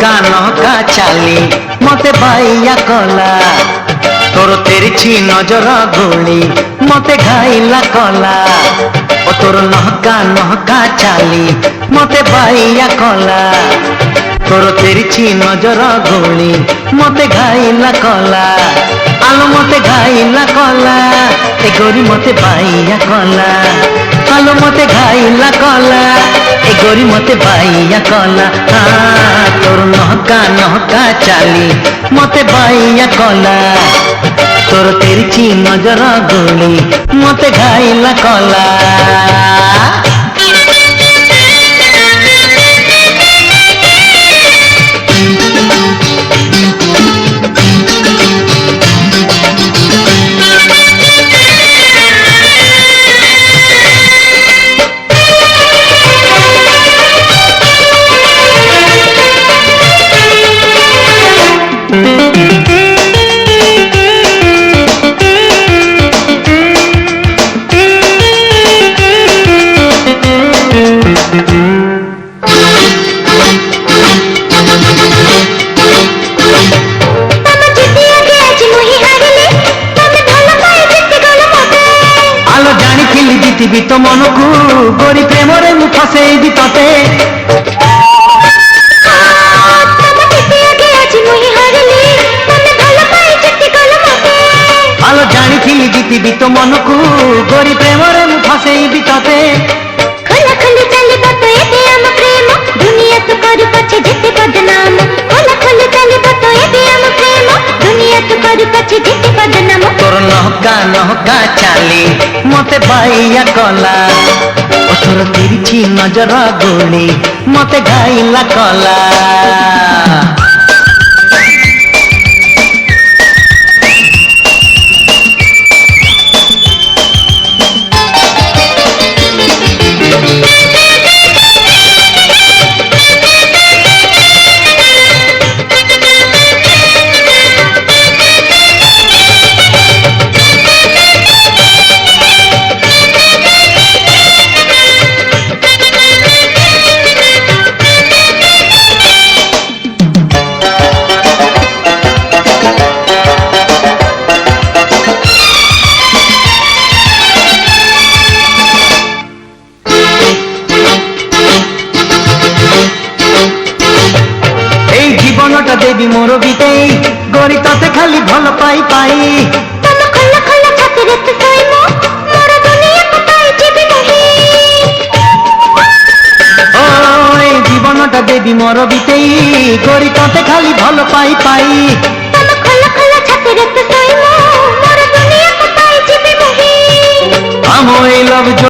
नहका नहका चाली मते बाइया कला तोर तेरिछि नजर गोली मते घाइला कला ओ तोर नहका नहका चाली मते बाइया कला तोर तेरिछि नजर गोली मते घाइला कला आलो मते घाइला कला ए गोरी मते बाइया कला आलो मते घाइला कला ए गोरी मते बाइया कला तोर नहका नहका चाली मते बाइया कला तोर तेरिछि नजर गोली मते घाइला कला। जीतिबी तो मन को गोरी प्रेम रे मु फसेबी तते आलो जानी थी जीतिबी तो मन को गोरी प्रेम रे मु फसेबी तते खोला खोली चली पतो एते हम प्रेम दुनिया तो करू पछे जेते बदनाम खोला खोली चली पतो एते हम प्रेम दुनिया तो करू पछे जेते बदनाम तोर नहका नहका चाली मते बाइया कला ओ तोर तेरिछि नजर गोली मते घाइला कला। जीवनटा देवी मोर बीतेई गोरी तते खाली भल पाई पाई तम खोला खोला छाती रे तू सोइमो मोर दुनिया को पाई जीवी नहीं ओ जीवनटा देवी मोर बीतेई गोरी तते खाली भल पाई